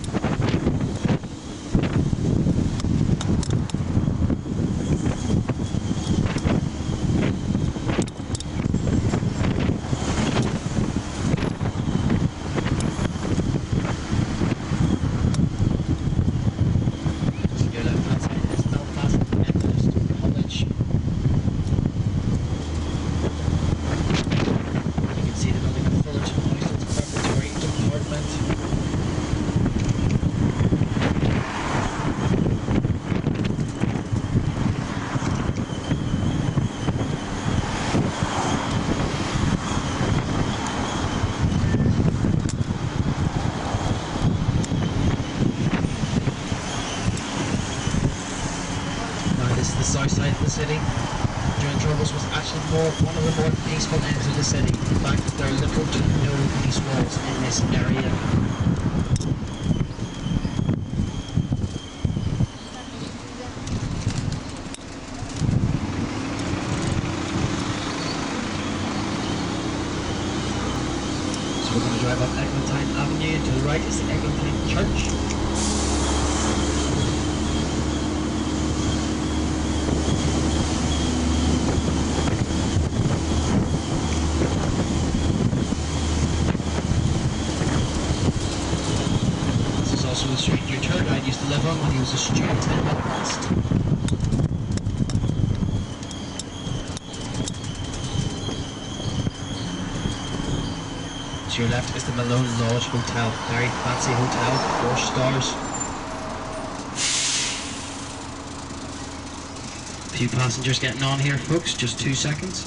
South side of the city during troubles was actually one of the more peaceful ends of the city. In fact, there are little to no peace walls in this area. So we're going to drive up Eglantine Avenue, and to the right is the Eglantine Church. Also the street your tour guide used to live on when he was a student in Belfast. To your left is the Malone Lodge Hotel. Very fancy hotel, 4 stars. A few passengers getting on here, folks. Just 2 seconds.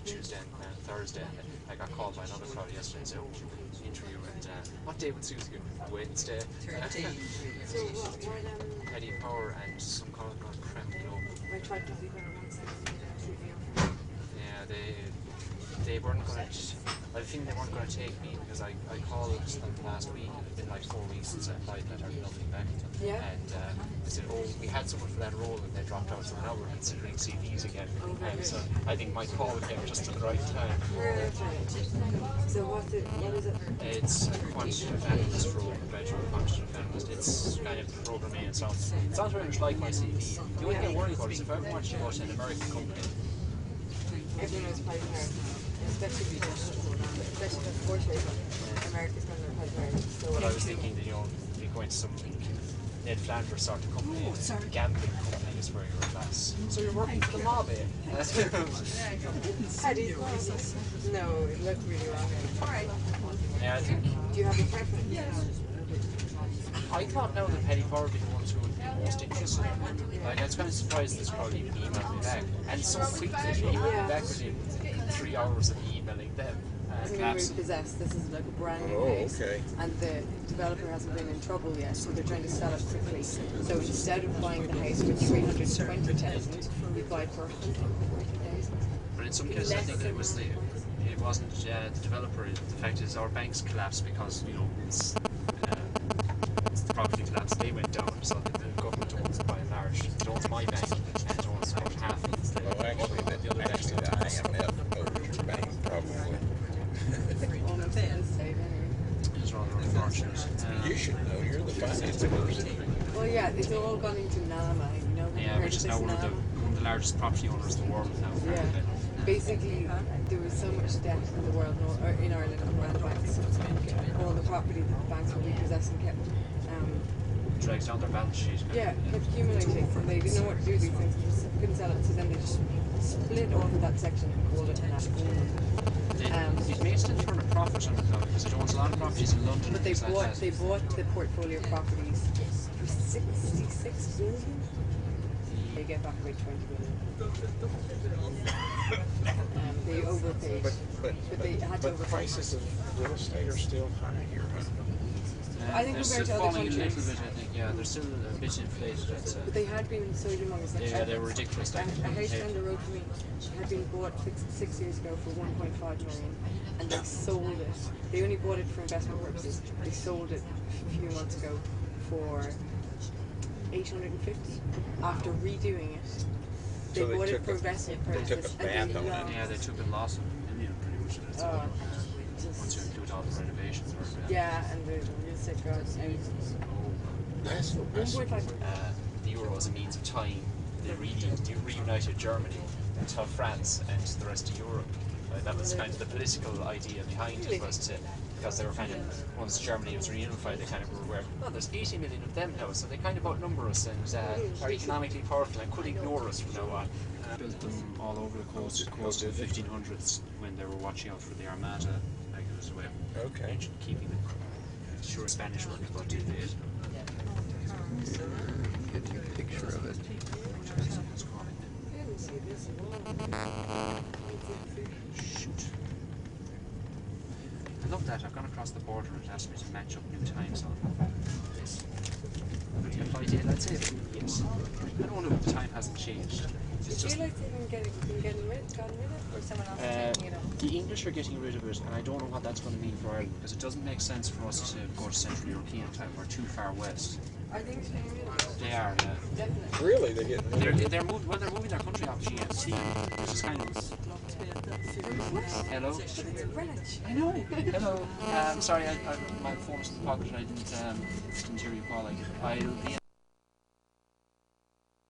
Tuesday and Thursday, and I got called by another crowd yesterday and said, "Oh, interview," and what day would suit you? Wednesday. Petty Power and some kind of creme, you know. Yeah, they weren't going to. I think they weren't going to take me because I called them last week. It's been like 4 weeks since I applied, and I heard nothing back. Yeah. And they said, "Oh, we had someone for that role, and they dropped out, so now we're considering CVs again." So I think my call came just at the right time. So what is it? It's a quantitative analyst role, graduate quantitative analyst. It's kind of programming. It sounds very much like my CV. The only thing I worry about is if I want to go to an American company. Everyone knows Pied Parrot, especially unfortunately, America's going to know Pied Parrot. So But I was thinking that, you know, be going to some Ned Flanders sort of company, gambling company is where you're class. So you're working for the mob, eh? How do you No, it looked really wrong. Yeah, I think. Do you have a preference? I thought now that Petty Power would be the ones who would be most interested. Like, I was kind of surprised this crowd even emailed me back. And so quickly, they emailed me back within 3 hours of me emailing them. It's going to be repossessed. This is like a brand new place. Okay. And the developer hasn't been in trouble yet, so they're trying to sell it quickly. So instead of buying the house for 320,000, we buy it for 140,000. But in some cases, I think it wasn't the developer. The fact is, our banks collapsed because, you know, it's the property collapse. They went down, so the government owns by and large. It owns my bank, and it owns about half of the state. Well, actually, the IMF owns your bank, probably. It's rather unfortunate. You should know, you're the finance person. Well, yeah, it's all gone into Lama, you know. Yeah, which is now one of the largest property owners in the world now. Yeah. Basically, there was so much debt in the world, or in Ireland, around the banks. All the property that the banks were repossessing kept, drags down their balance sheet. kept accumulating. And they didn't know what to do with these things, they just couldn't sell it. So then they just split off of that section and called it an It may still turn a profit on it though, because it owns a lot of properties in London. But they bought the portfolio of properties for 66 billion. They get back about 20 billion. They overpaid. But they had to overpay. Prices of real estate are still high here, huh? I think they're compared still to other falling a little countries. bit, I think, yeah, they're still a bit inflated, I'd say. But they had been so humongous. Like, Yeah, they were ridiculous. A house down the road from me had been bought 6 years ago for 1.5 million, and they sold it. They only bought it for investment purposes. They sold it a few months ago for 850 after redoing it. They So they bought it took for investment purposes. took a bath on it. Yeah, they took a loss of $1 million pretty much. Once you include all the renovations. Yeah, and the real estate goes out. That's 1.5. The euro as a means of tying the reunited Germany to France and the rest of Europe. That was kind of the political idea behind it, was to, because they were kind of, once Germany was reunified, they kind of were aware, oh, there's 80 million of them now, so they kind of outnumber us and are economically powerful and could ignore us from now on. Built them all over the coast of the 1500s when they were watching out for the Armada, like it was a way of keeping them sure Spanish weren't about to invade. Get you a picture of it. Shoot. I love that. I've gone across the border and it asked me to match up new times on this. Have you applied daylight saving? Yes. I don't know if the time hasn't changed. It's just Daylight saving gotten rid of, or someone else is taking it up? the English are getting rid of it, and I don't know what that's going to mean for Ireland, because it doesn't make sense for us to go to Central European time. We're too far west. Are they Australian real? They are, yeah. Definitely. Really? They're getting They're moving their country off GFC, which is kind of hello. But it's Greenwich. I know. Hello. Sorry, my phone was in the pocket. I didn't hear you call. I'll be in